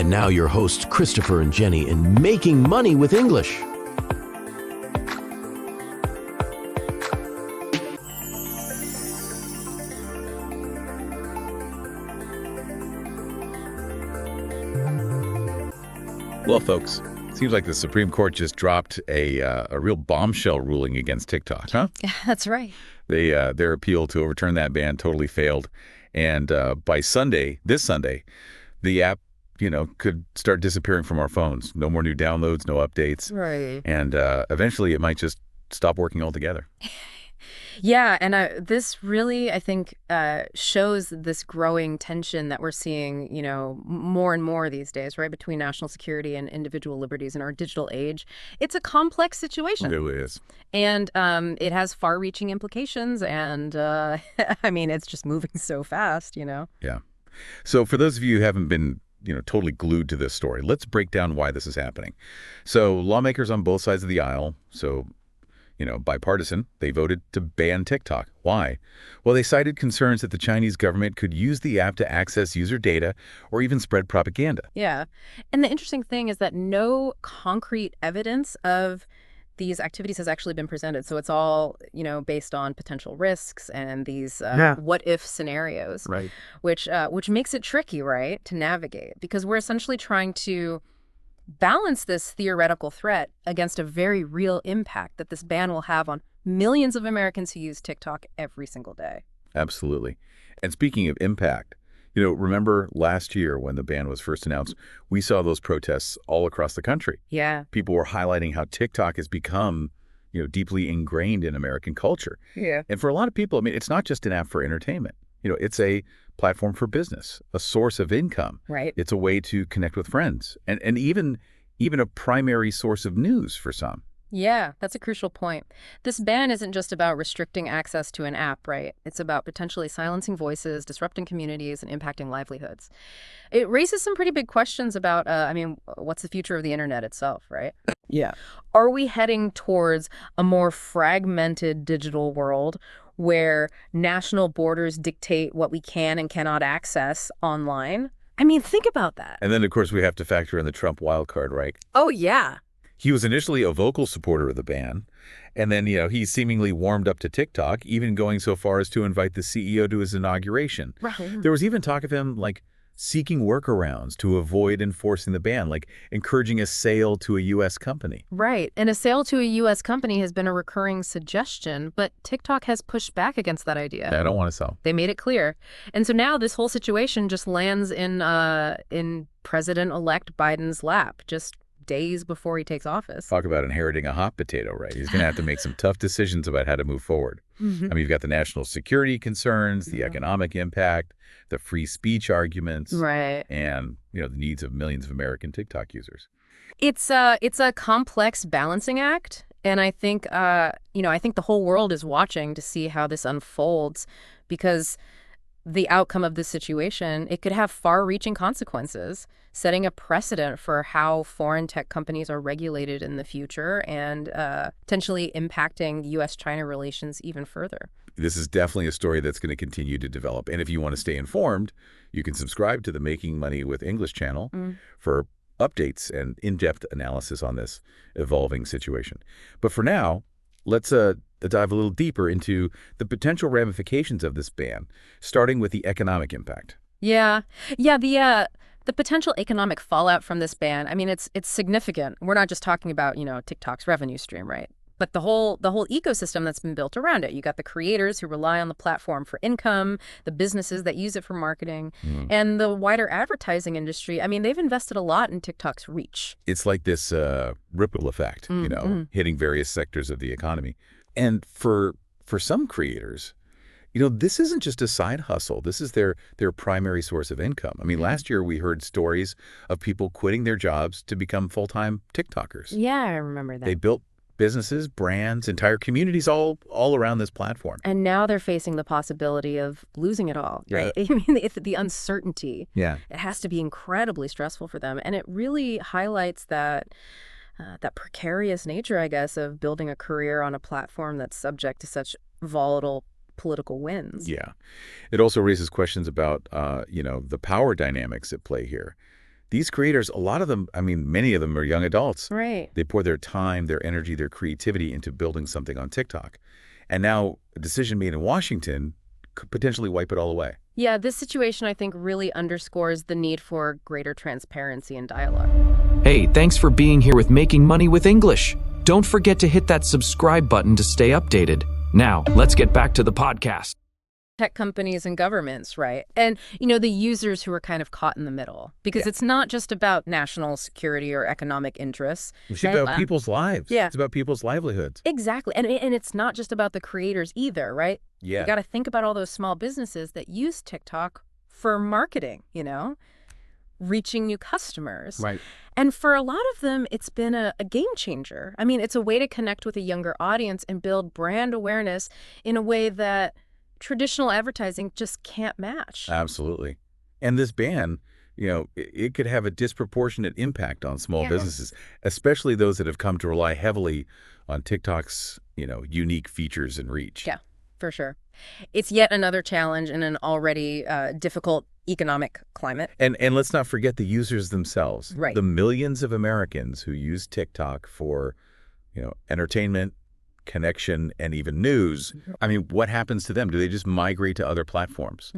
And now your hosts, Christopher and Jenny, in Making Money with English. Well, folks, seems like the Supreme Court just dropped a real bombshell ruling against TikTok, huh? Yeah, that's right. Their appeal to overturn that ban totally failed. And by this Sunday, the app, could start disappearing from our phones. No more new downloads, no updates. Right. And eventually it might just stop working altogether. Yeah, and this really, I think, shows this growing tension that we're seeing, more and more these days, right, between national security and individual liberties in our digital age. It's a complex situation. It really is. And it has far-reaching implications, and, it's just moving so fast, Yeah. So for those of you who haven't been totally glued to this story, let's break down why this is happening. So lawmakers on both sides of the aisle, bipartisan, they voted to ban TikTok. Why? Well, they cited concerns that the Chinese government could use the app to access user data or even spread propaganda. Yeah. And the interesting thing is that no concrete evidence of these activities has actually been presented. So it's all, based on potential risks and these what-if scenarios, Right. which makes it tricky, right, to navigate, because we're essentially trying to balance this theoretical threat against a very real impact that this ban will have on millions of Americans who use TikTok every single day. Absolutely. And speaking of impact, remember last year when the ban was first announced, we saw those protests all across the country. Yeah. People were highlighting how TikTok has become, deeply ingrained in American culture. Yeah. And for a lot of people, it's not just an app for entertainment. It's a platform for business, a source of income. Right. It's a way to connect with friends, and even a primary source of news for some. Yeah, that's a crucial point. This ban isn't just about restricting access to an app, right? It's about potentially silencing voices, disrupting communities, and impacting livelihoods. It raises some pretty big questions about, what's the future of the internet itself, right? Yeah. Are we heading towards a more fragmented digital world where national borders dictate what we can and cannot access online? Think about that. And then, of course, we have to factor in the Trump wildcard, right? Oh, yeah. He was initially a vocal supporter of the ban, and then, he seemingly warmed up to TikTok, even going so far as to invite the CEO to his inauguration. Right. There was even talk of him, seeking workarounds to avoid enforcing the ban, like encouraging a sale to a U.S. company. Right. And a sale to a U.S. company has been a recurring suggestion, but TikTok has pushed back against that idea. I don't want to sell. They made it clear. And so now this whole situation just lands in President-elect Biden's lap, just days before he takes office. Talk about inheriting a hot potato, right? He's going to have to make some tough decisions about how to move forward. Mm-hmm. You've got the national security concerns, the economic impact, the free speech arguments, Right. and, the needs of millions of American TikTok users. It's a complex balancing act. And I think, I think the whole world is watching to see how this unfolds, because the outcome of this situation, it could have far-reaching consequences, setting a precedent for how foreign tech companies are regulated in the future and potentially impacting U.S.-China relations even further. This is definitely a story that's going to continue to develop. And if you want to stay informed, you can subscribe to the Making Money with English channel for updates and in-depth analysis on this evolving situation. But for now, let's dive a little deeper into the potential ramifications of this ban, starting with the economic impact. Yeah. The potential economic fallout from this ban, it's significant. We're not just talking about, TikTok's revenue stream, right? But the whole ecosystem that's been built around it. You got the creators who rely on the platform for income, the businesses that use it for marketing, and the wider advertising industry. They've invested a lot in TikTok's reach. It's like this ripple effect, hitting various sectors of the economy. And for some creators, this isn't just a side hustle. This is their primary source of income. Last year we heard stories of people quitting their jobs to become full-time TikTokers. Yeah, I remember that. They built businesses, brands, entire communities all around this platform. And now they're facing the possibility of losing it all, right? It's the uncertainty. Yeah. It has to be incredibly stressful for them. And it really highlights that precarious nature, I guess, of building a career on a platform that's subject to such volatile political winds. Yeah. It also raises questions about, the power dynamics at play here. these creators, a lot of them, I mean, many of them are young adults. Right. They pour their time, their energy, their creativity into building something on TikTok. And now a decision made in Washington could potentially wipe it all away. Yeah, this situation, I think, really underscores the need for greater transparency and dialogue. Hey, thanks for being here with Making Money with English. Don't forget to hit that subscribe button to stay updated. Now, let's get back to the podcast. Tech companies and governments, right? And, the users who are kind of caught in the middle. Because it's not just about national security or economic interests. It's about people's lives. Yeah. It's about people's livelihoods. Exactly. And it's not just about the creators either, right? Yeah. You got to think about all those small businesses that use TikTok for marketing, reaching new customers. Right. And for a lot of them, it's been a game changer. I mean, it's a way to connect with a younger audience and build brand awareness in a way that traditional advertising just can't match. Absolutely. And this ban, it could have a disproportionate impact on small businesses, especially those that have come to rely heavily on TikTok's, unique features and reach. Yeah, for sure. It's yet another challenge in an already difficult economic climate. And let's not forget the users themselves. Right. The millions of Americans who use TikTok for, entertainment, connection, and even news. I mean, what happens to them? Do they just migrate to other platforms?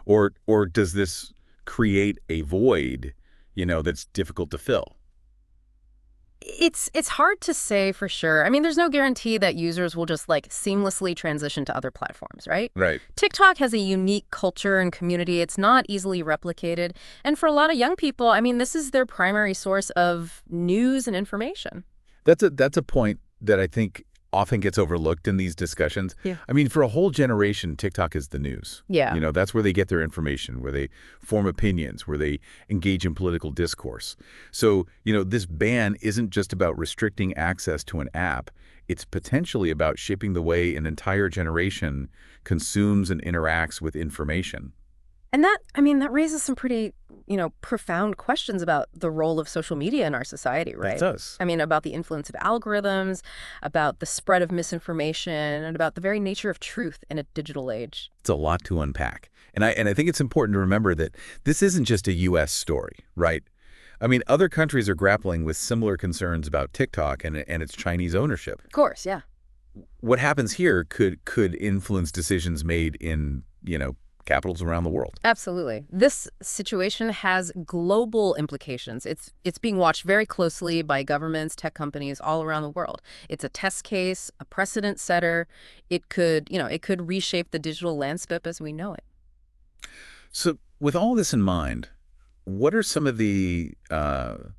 Or does this create a void, that's difficult to fill? It's hard to say for sure. I mean, there's no guarantee that users will just seamlessly transition to other platforms, right? Right. TikTok has a unique culture and community. It's not easily replicated. And for a lot of young people, I mean, this is their primary source of news and information. That's a point that I think often gets overlooked in these discussions. Yeah. I mean, for a whole generation, TikTok is the news. Yeah. That's where they get their information, where they form opinions, where they engage in political discourse. So, this ban isn't just about restricting access to an app. It's potentially about shaping the way an entire generation consumes and interacts with information. And that raises some pretty, profound questions about the role of social media in our society, right? It does. I mean, about the influence of algorithms, about the spread of misinformation, and about the very nature of truth in a digital age. It's a lot to unpack. And I think it's important to remember that this isn't just a U.S. story, right? I mean, other countries are grappling with similar concerns about TikTok and its Chinese ownership. Of course, yeah. What happens here could influence decisions made in, capitals around the world. Absolutely. This situation has global implications. It's being watched very closely by governments, tech companies all around the world. It's a test case, a precedent setter. It could reshape the digital landscape as we know it. So with all this in mind, what are some of the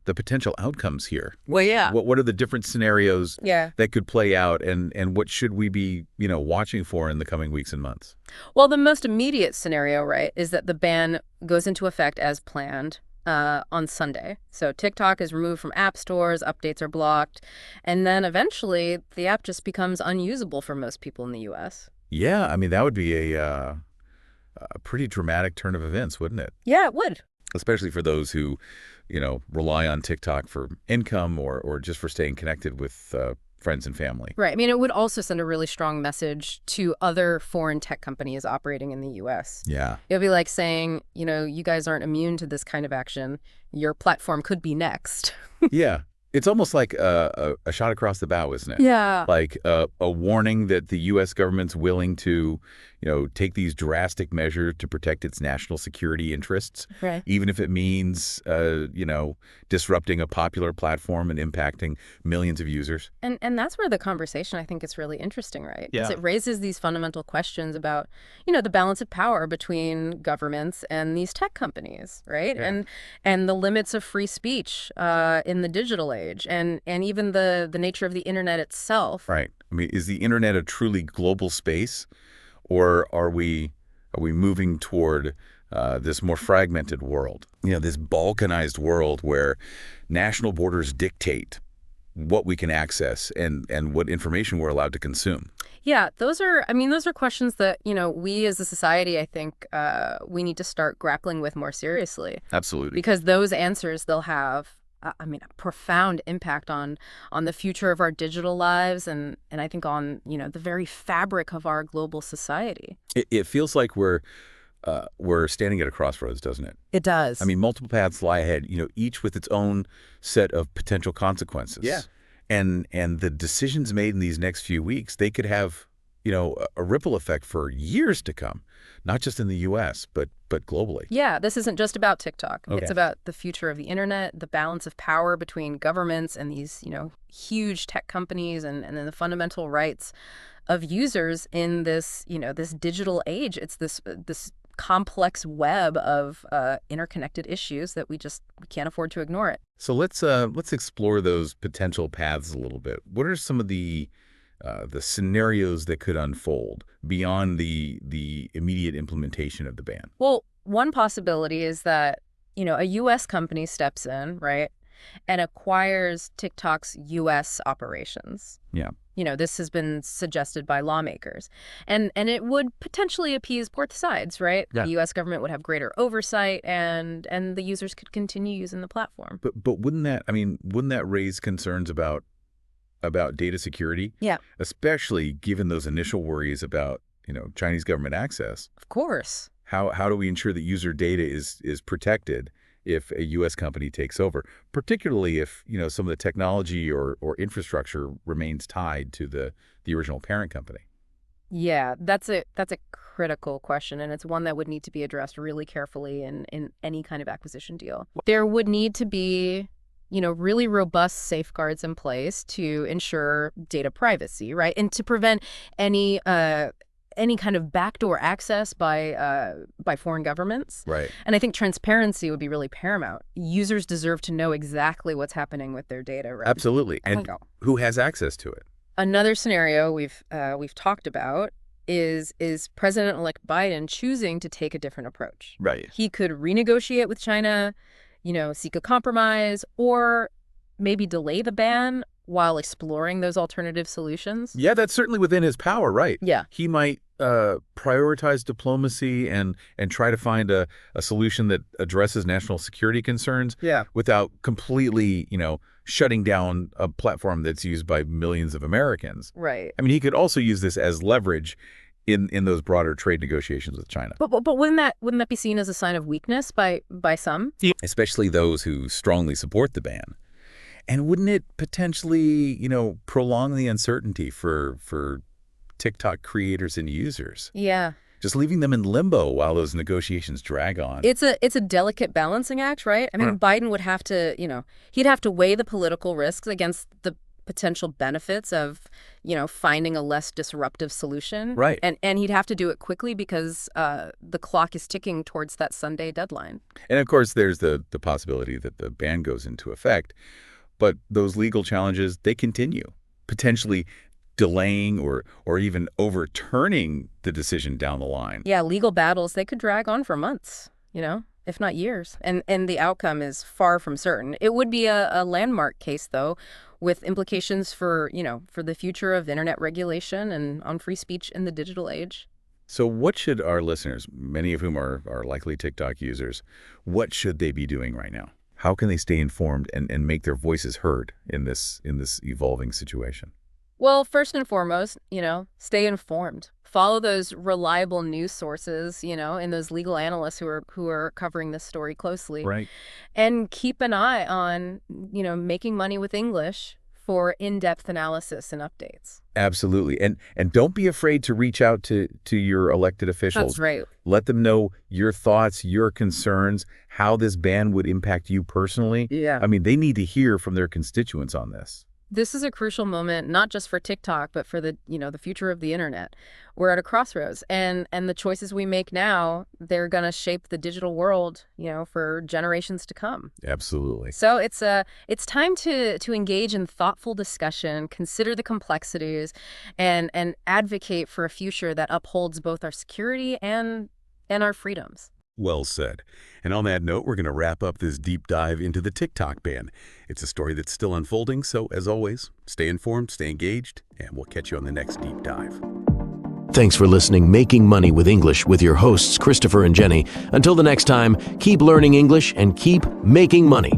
potential outcomes here? Well, yeah. What are the different scenarios Yeah. that could play out, and what should we be, watching for in the coming weeks and months? Well, the most immediate scenario, right, is that the ban goes into effect as planned on Sunday. So TikTok is removed from app stores, updates are blocked, and then eventually the app just becomes unusable for most people in the U.S. Yeah, I mean, that would be a pretty dramatic turn of events, wouldn't it? Yeah, it would. Especially for those who, rely on TikTok for income or just for staying connected with friends and family. Right. I mean, it would also send a really strong message to other foreign tech companies operating in the U.S. Yeah. It would be like saying, you guys aren't immune to this kind of action. Your platform could be next. Yeah. It's almost like a shot across the bow, isn't it? Yeah. Like a warning that the U.S. government's willing to, take these drastic measures to protect its national security interests, Right. even if it means, disrupting a popular platform and impacting millions of users. And that's where the conversation, I think, is really interesting, right? Yeah. 'Cause it raises these fundamental questions about, the balance of power between governments and these tech companies, right? Yeah. And the limits of free speech in the digital age, and even the nature of the internet itself. Right. I mean, is the internet a truly global space, or are we moving toward this more fragmented world? This balkanized world where national borders dictate what we can access and what information we're allowed to consume. Yeah, those are questions that, we as a society, I think, we need to start grappling with more seriously. Absolutely. Because those answers, they'll have, a profound impact on the future of our digital lives and I think on, the very fabric of our global society. It feels like we're we're standing at a crossroads, doesn't it? It does. I mean, multiple paths lie ahead, each with its own set of potential consequences. Yeah. And the decisions made in these next few weeks, they could have, a ripple effect for years to come, not just in the U.S., but globally. Yeah, this isn't just about TikTok. Okay. It's about the future of the internet, the balance of power between governments and these, huge tech companies, and then the fundamental rights of users in this, this digital age. It's this complex web of interconnected issues that we can't afford to ignore it. So let's explore those potential paths a little bit. What are some of the scenarios that could unfold beyond the immediate implementation of the ban? Well, one possibility is that, a U.S. company steps in, right, and acquires TikTok's U.S. operations. Yeah. This has been suggested by lawmakers. And it would potentially appease both sides, right? Yeah. The U.S. government would have greater oversight, and the users could continue using the platform. But wouldn't that raise concerns about data security? Yeah. Especially given those initial worries about, Chinese government access. Of course. How do we ensure that user data is protected if a U.S. company takes over, particularly if, some of the technology or infrastructure remains tied to the original parent company? Yeah, that's a critical question, and it's one that would need to be addressed really carefully in any kind of acquisition deal. There would need to be, really robust safeguards in place to ensure data privacy, right? And to prevent any kind of backdoor access by foreign governments. Right. And I think transparency would be really paramount. Users deserve to know exactly what's happening with their data, right? Absolutely. And who has access to it? Another scenario we've talked about is President-elect Biden choosing to take a different approach. Right. He could renegotiate with China, seek a compromise, or maybe delay the ban while exploring those alternative solutions. Yeah, that's certainly within his power, right? Yeah. He might prioritize diplomacy and try to find a solution that addresses national security concerns without completely, shutting down a platform that's used by millions of Americans. Right. I mean, he could also use this as leverage in those broader trade negotiations with China. But wouldn't that be seen as a sign of weakness by some? Especially those who strongly support the ban. And wouldn't it potentially, prolong the uncertainty for TikTok creators and users? Yeah. Just leaving them in limbo while those negotiations drag on. It's a delicate balancing act, right? I mean, Biden would have to, he'd have to weigh the political risks against the potential benefits of, finding a less disruptive solution. Right. And he'd have to do it quickly because the clock is ticking towards that Sunday deadline. And of course, there's the possibility that the ban goes into effect. But those legal challenges, they continue, potentially delaying or even overturning the decision down the line. Yeah, legal battles, they could drag on for months, if not years. And the outcome is far from certain. It would be a landmark case, though, with implications for the future of internet regulation and on free speech in the digital age. So what should our listeners, many of whom are likely TikTok users, what should they be doing right now? How can they stay informed and make their voices heard in this evolving situation? Well, first and foremost, stay informed. Follow those reliable news sources, and those legal analysts who are covering this story closely. Right. And keep an eye on, Making Money with English for in-depth analysis and updates. Absolutely. And don't be afraid to reach out to your elected officials. That's right. Let them know your thoughts, your concerns, how this ban would impact you personally. Yeah. I mean, they need to hear from their constituents on this. This is a crucial moment, not just for TikTok, but for the future of the internet. We're at a crossroads, and the choices we make now, they're going to shape the digital world, for generations to come. Absolutely. So it's time to engage in thoughtful discussion, consider the complexities, and advocate for a future that upholds both our security and our freedoms. Well said. And on that note, we're going to wrap up this deep dive into the TikTok ban. It's a story that's still unfolding, so as always, stay informed, stay engaged, and we'll catch you on the next deep dive. Thanks for listening Making Money with English with your hosts, Christopher and Jenny. Until the next time, keep learning English and keep making money.